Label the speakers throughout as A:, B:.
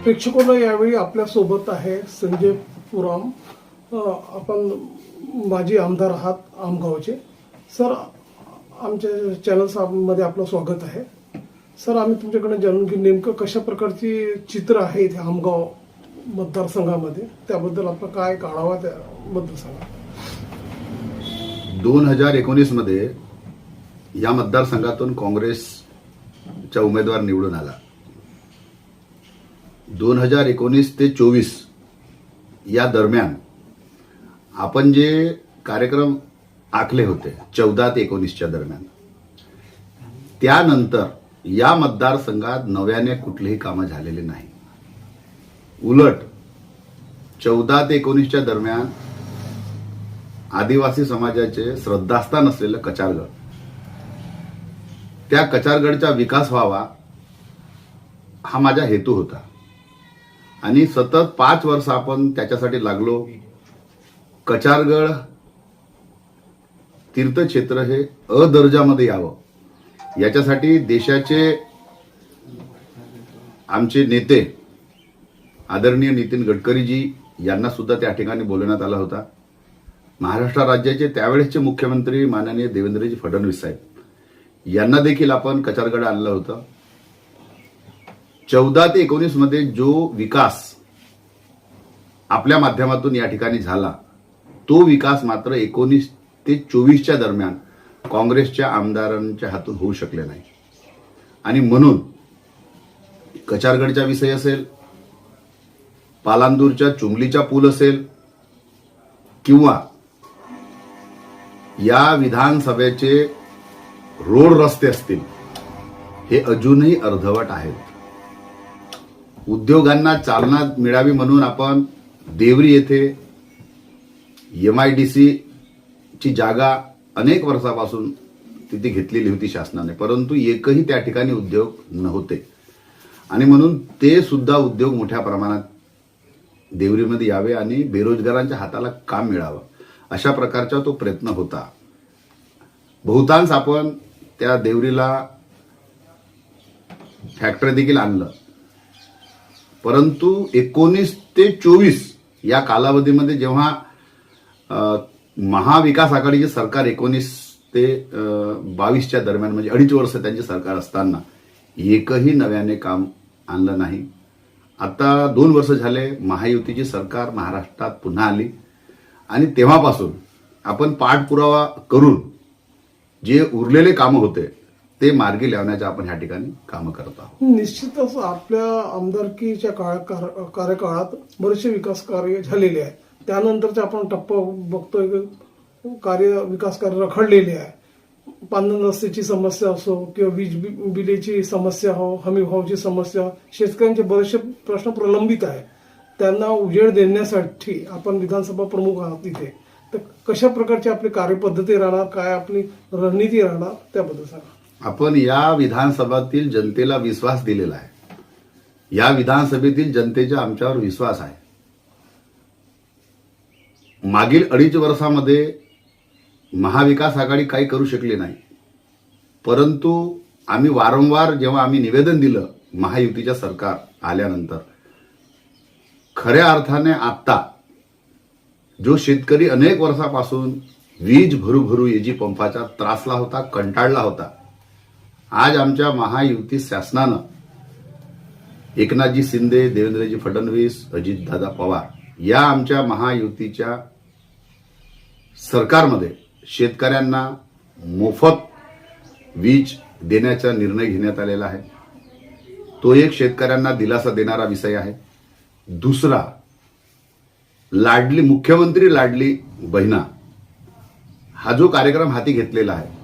A: प्रेक्षकांना यावेळी आपल्या सोबत आहे संजय पुराम. आपण माजी आमदार आहात आमगावचे. सर, आमच्या चॅनलमध्ये आपलं स्वागत आहे. सर, आम्ही तुमच्याकडे जाणून घेऊ नेमकं कशा प्रकारची चित्र आहे इथे आमगाव मतदारसंघामध्ये, त्याबद्दल आपलं काय काढावा त्याबद्दल सांगा.
B: 2019 मध्ये या मतदारसंघातून काँग्रेसचा उमेदवार निवडून आला. 2019 ते 24 या दरम्यान आपण जे कार्यक्रम आखले होते 14 ते 19च्या दरम्यान, त्यानंतर या मतदारसंघात नव्याने कुठलेही कामं झालेले नाही. उलट 14 ते 19च्या दरम्यान आदिवासी समाजाचे श्रद्धास्थान असलेलं कचारगड, त्या कचारगडचा विकास व्हावा हा माझा हेतू होता आणि सतत 5 वर्ष आपण त्याच्यासाठी लागलो. कचारगड तीर्थक्षेत्र हे अदर्जामध्ये यावं याच्यासाठी देशाचे आमचे नेते आदरणीय नितीन गडकरीजी यांना सुद्धा त्या ठिकाणी बोलवण्यात आला होता. महाराष्ट्र राज्याचे त्यावेळेसचे मुख्यमंत्री माननीय देवेंद्रजी फडणवीस साहेब यांना देखील आपण कचारगड आणलं होतं. 14 ते 19 मध्ये जो विकास आपल्या माध्यमातून या ठिकाणी झाला, तो विकास मात्र 19 ते 24च्या दरम्यान काँग्रेसच्या आमदारांच्या हातून होऊ शकले नाही. आणि म्हणून कचारगडचा विषय असेल, पालांदूरच्या चुंगलीचा पूल असेल, किंवा या विधानसभेचे रोड रस्ते असतील, हे अजूनही अर्धवट आहेत. उद्योगांना चालना मिळावी म्हणून आपण देवरी येथे MIDC ची जागा अनेक वर्षापासून तिथे घेतलेली होती शासनाने, परंतु एकही त्या ठिकाणी उद्योग नव्हते आणि म्हणून ते सुद्धा उद्योग मोठ्या प्रमाणात देवरीमध्ये यावे आणि बेरोजगारांच्या हाताला काम मिळावं, अशा प्रकारचा तो प्रयत्न होता. बहुतांश आपण त्या देवरीला फॅक्टरी देखील आणलं, परंतु 19 ते 24 या कालावधीमध्ये जेव्हा महाविकास आघाडीचे सरकार 19 ते 22च्या दरम्यान, म्हणजे 2.5 वर्ष त्यांचे सरकार असताना एकही नव्याने काम आणलं नाही. आता 2 वर्ष झाले महायुतीची सरकार महाराष्ट्रात पुन्हा आली आणि तेव्हापासून आपण पाठपुरावा करून जे उरलेले कामं होते ते मार्गी लावण्याच्या आपण ह्या ठिकाणी कामं करत आहोत.
A: निश्चितच आपल्या आमदारकीच्या कार्यकाळात बरेचसे विकास कार्य झालेले आहे. त्यानंतरचा आपण टप्पा बघतोय, विकास कार्य रखडलेले आहे. पांधन रस्त्याची समस्या असो किंवा वीज बिलेची समस्या हो, हमी भावाची समस्या, शेतकऱ्यांचे बरेचसे प्रश्न प्रलंबित आहे. त्यांना उजेड देण्यासाठी आपण विधानसभा प्रमुख आहात तिथे, तर कशा प्रकारची आपली कार्यपद्धती राहणार, काय आपली रणनीती राहणार, त्याबद्दल सांगा.
B: आपण या विधानसभेतील जनतेला विश्वास दिलेला आहे. या विधानसभेतील जनतेचा आमच्यावर विश्वास आहे. मागील 2.5 वर्षामध्ये महाविकास आघाडी काही करू शकली नाही, परंतु आम्ही वारंवार जेव्हा आम्ही निवेदन दिलं महायुतीच्या सरकार आल्यानंतर, खऱ्या अर्थाने आता जो शेतकरी अनेक वर्षापासून वीज भरू एजी पंपाचा त्रासला होता, कंटाळला होता, आज आमच्या महायुती शासनानं एकनाथजी शिंदे, देवेंद्रजी फडणवीस, अजितदादा पवार या आमच्या महायुतीच्या सरकारमध्ये शेतकऱ्यांना मोफत वीज देण्याचा निर्णय घेण्यात आलेला आहे. तो एक शेतकऱ्यांना दिलासा देणारा विषय आहे. दुसरा, मुख्यमंत्री लाडली बहिणा हा जो कार्यक्रम हाती घेतलेला आहे,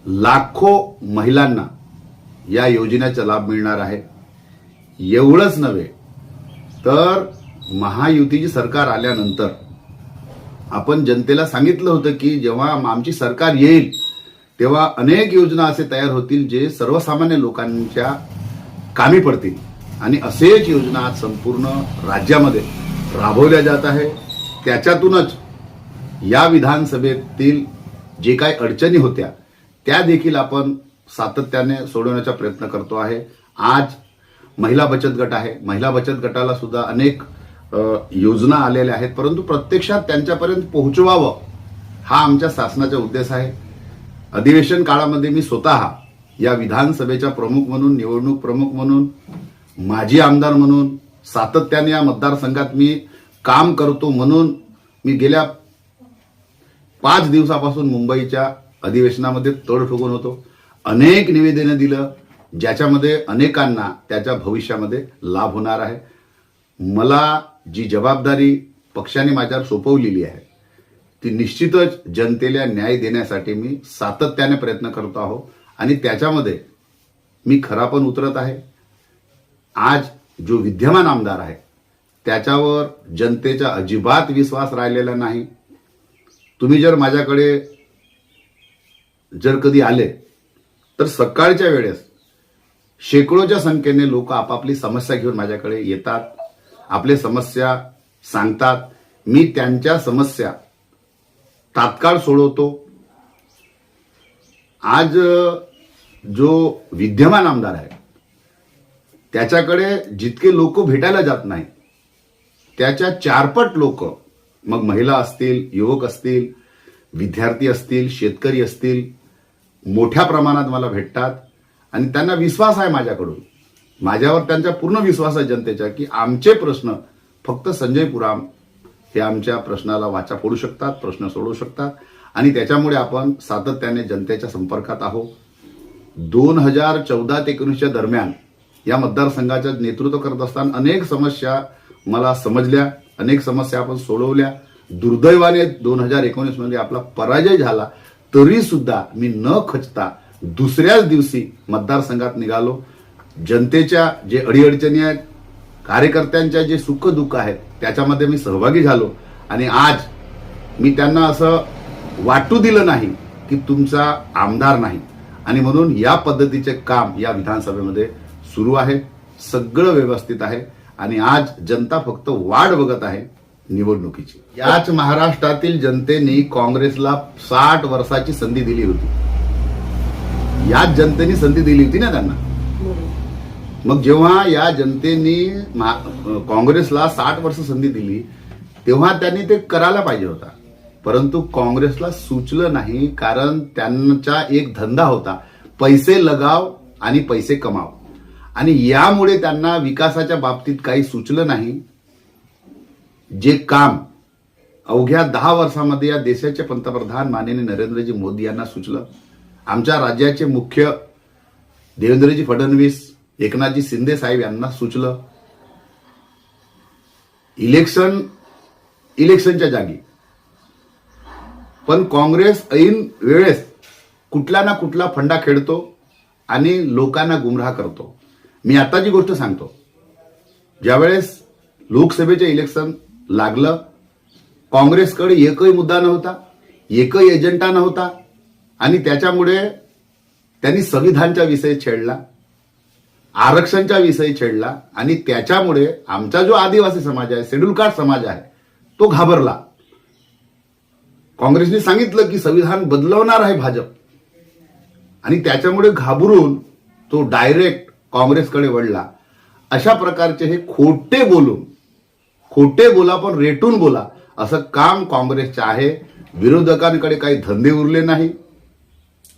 B: लाखो महिलांना या योजनेचा लाभ मिळणार आहे. एवढंच नव्हे तर महायुतीची सरकार आल्यानंतर आपण जनतेला सांगितलं होतं की जेव्हा आमची सरकार येईल तेव्हा अनेक योजना असे तयार होतील जे सर्वसामान्य लोकांच्या कामी पडतील आणि असेच योजना आज संपूर्ण राज्यामध्ये राबवल्या जात आहे. त्याच्यातूनच या विधानसभेतील जे काही अडचणी होत्या त्या देखील आपण सातत्याने सोडवण्याचा प्रयत्न करतो आहे. आज महिला बचत गट आहे. महिला बचत गटाला सुद्धा अनेक योजना आलेल्या आहेत, परंतु प्रत्यक्षात त्यांच्यापर्यंत पोहोचवावं हा आमच्या शासनाचा उद्देश आहे. अधिवेशन काळामध्ये मी स्वतः या विधानसभेचा प्रमुख म्हणून, निवडणूक प्रमुख म्हणून, माजी आमदार म्हणून सातत्याने या मतदारसंघात मी काम करतो म्हणून मी गेल्या 5 दिवसापासून मुंबईच्या अधिवेशनामध्ये तड ठोकून होतो. अनेक निवेदनं दिलं, ज्याच्यामध्ये अनेकांना त्याच्या भविष्यामध्ये लाभ होणार आहे. मला जी जबाबदारी पक्षाने माझ्यावर सोपवलेली आहे ती निश्चितच जनतेला न्याय देण्यासाठी मी सातत्याने प्रयत्न करतो आहो आणि त्याच्यामध्ये मी खरा पण उतरत आहे. आज जो विद्यमान आमदार आहे त्याच्यावर जनतेचा अजिबात विश्वास राहिलेला नाही. तुम्ही जर माझ्याकडे जर कधी आले तर सकाळच्या वेळेस शेकडोच्या संख्येने लोक आपापली समस्या घेऊन माझ्याकडे येतात, आपले समस्या सांगतात. मी त्यांच्या समस्या तात्काळ सोडवतो. आज जो विद्यमान आमदार आहे त्याच्याकडे जितके लोक भेटायला जात नाही त्याच्या 4 पट लोक, मग महिला असतील, युवक असतील, विद्यार्थी असतील, शेतकरी असतील, मोठ्या प्रमाणात मला भेटतात आणि त्यांना विश्वास आहे माझ्याकडून. माझ्यावर त्यांचा पूर्ण विश्वास आहे जनतेचा की आमचे प्रश्न फक्त संजय पुराम हे आमच्या प्रश्नाला वाचा फोडू शकतात, प्रश्न सोडवू शकतात आणि त्याच्यामुळे आपण सातत्याने जनतेच्या संपर्कात आहोत. 2014 ते 19च्या दरम्यान या मतदारसंघाचं नेतृत्व करत असताना अनेक समस्या मला समजल्या, अनेक समस्या आपण सोडवल्या. दुर्दैवाने 2019 मध्ये आपला पराजय झाला, तरी सुद्धा मी न खचता दुसऱ्याच दिवशी मतदारसंघात निघालो. जनतेच्या जे अडीअडचणी आहेत, कार्यकर्त्यांच्या जे सुख दुःख आहेत त्याच्यामध्ये मी सहभागी झालो आणि आज मी त्यांना असं वाटू दिलं नाही की तुमचा आमदार नाही आणि म्हणून या पद्धतीचे काम या विधानसभेमध्ये सुरू आहे. सगळं व्यवस्थित आहे आणि आज जनता फक्त वाट बघत आहे निवडणुकीची. याच महाराष्ट्रातील जनतेने काँग्रेसला 60 वर्षाची संधी दिली होती. याच जनतेने संधी दिली होती ना त्यांना. मग जेव्हा या जनतेने काँग्रेसला 60 वर्ष संधी दिली तेव्हा त्यांनी ते करायला पाहिजे होता, परंतु काँग्रेसला सुचलं नाही. कारण त्यांचा एक धंदा होता, पैसे लगाव आणि पैसे कमाव, आणि यामुळे त्यांना विकासाच्या बाबतीत काही सुचलं नाही. जे काम अवघ्या 10 वर्षामध्ये या देशाचे पंतप्रधान माननीय नरेंद्रजी मोदी यांना सुचलं, आमच्या राज्याचे मुख्य देवेंद्रजी फडणवीस, एकनाथजी शिंदे साहेब यांना सुचलं. इलेक्शनच्या जागी पण काँग्रेस ऐन वेळेस कुठला ना कुठला फंडा खेळतो आणि लोकांना गुमराह करतो. मी आता जी गोष्ट सांगतो, ज्यावेळेस लोकसभेचे इलेक्शन लागलं, काँग्रेसकडे एकही मुद्दा नव्हता, एकही एजेंडा नव्हता आणि त्याच्यामुळे त्यांनी संविधानचा विषय छेडला, आरक्षणचा विषय छेडला आणि त्याच्यामुळे आमचा जो आदिवासी समाज आहे, शेड्यूल कास्ट समाज आहे, तो घाबरला. काँग्रेसने सांगितलं की संविधान बदलवणार आहे भाजप आणि त्याच्यामुळे घाबरून तो डायरेक्ट काँग्रेसकडे वळला. अशा प्रकारचे हे खोटे बोला पण रेटून बोला असं काम काँग्रेसचं आहे. विरोधकांकडे काही धंदे उरले नाही,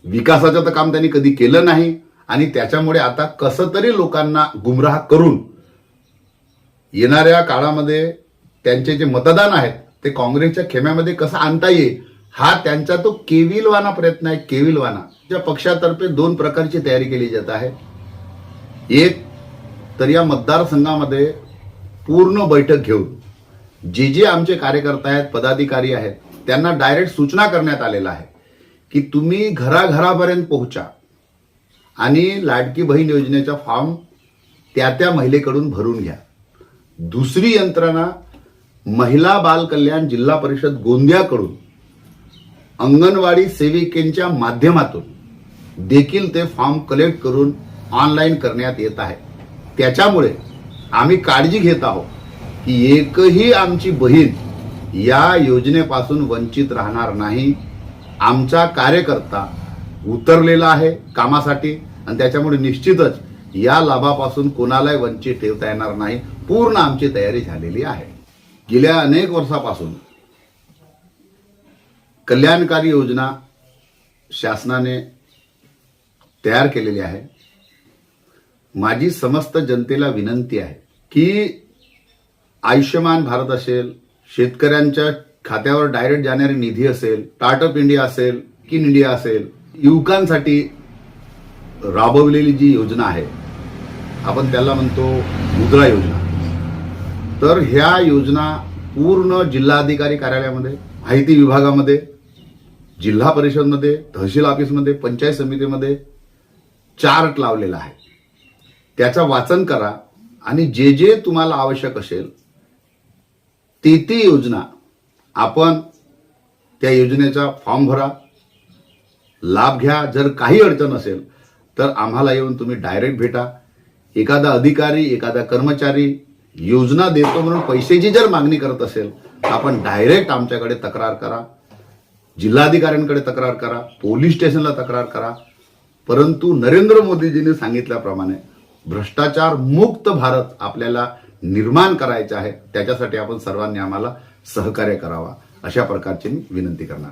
B: विकासाचं तर काम त्यांनी कधी केलं नाही आणि त्याच्यामुळे आता कसं तरी लोकांना गुमराह करून येणाऱ्या काळामध्ये त्यांचे जे मतदान आहेत ते काँग्रेसच्या खेम्यामध्ये कसं आणता येईल हा त्यांचा तो केविलवाना प्रयत्न आहे. केविलवाना ज्या पक्षातर्फे 2 प्रकारची तयारी केली जात आहे. एक तर या मतदारसंघामध्ये पूर्ण बैठक घेऊन जे आमचे कार्यकर्ते आहेत, पदाधिकारी आहेत, त्यांना डायरेक्ट सूचना करण्यात आलेला आहे की तुम्ही घराघरापर्यंत पोहोचा आणि लाडकी बहीण योजनेचा फॉर्म त्या महिलेकडून भरून घ्या. दुसरी यंत्रणा महिला बाल कल्याण जिल्हा परिषद गोंदियाकडून अंगणवाडी सेविकेंच्या माध्यमातून देखील ते फॉर्म कलेक्ट करून ऑनलाईन करण्यात येत आहे. त्याच्यामुळे आम्ही काळजी घेत आहोत की एकही आमची बहीण या योजनेपासून वंचित राहणार नाही. आमचा कार्यकर्ता उतरलेला आहे कामासाठी आणि त्याच्यामुळे निश्चितच या लाभापासून कोणालाही वंचित ठेवता येणार नाही. पूर्ण आमची तयारी झालेली आहे. गेल्या अनेक वर्षापासून कल्याणकारी योजना शासनाने तयार केलेली आहे. माझी समस्त जनतेला विनंती आहे की आयुष्यमान भारत असेल, शेतकऱ्यांच्या खात्यावर डायरेक्ट जाणारी निधी असेल, स्टार्टअप इंडिया असेल, किन इंडिया असेल, युवकांसाठी राबवलेली जी योजना आहे, आपण त्याला म्हणतो मुद्रा योजना. तर ह्या योजना पूर्ण जिल्हाधिकारी कार्यालयामध्ये, माहिती विभागामध्ये, जिल्हा परिषदमध्ये, तहसील ऑफिसमध्ये, पंचायत समितीमध्ये चार्ट लावलेला आहे. त्याचं वाचन करा आणि जे जे तुम्हाला आवश्यक असेल ती योजना आपण त्या योजनेचा फॉर्म भरा, लाभ घ्या. जर काही अडचण असेल तर आम्हाला येऊन तुम्ही डायरेक्ट भेटा. एखादा अधिकारी, एखादा कर्मचारी योजना देतो म्हणून पैशाची जर मागणी करत असेल तर आपण डायरेक्ट आमच्याकडे तक्रार करा, जिल्हाधिकाऱ्यांकडे तक्रार करा, पोलीस स्टेशनला तक्रार करा. परंतु नरेंद्र मोदीजींनी सांगितल्याप्रमाणे भ्रष्टाचार मुक्त भारत आपल्याला निर्माण करायचा आहे. त्याच्यासाठी आपण सर्वांनी आम्हाला सहकार्य करावा, अशा प्रकारची मी विनंती करणार.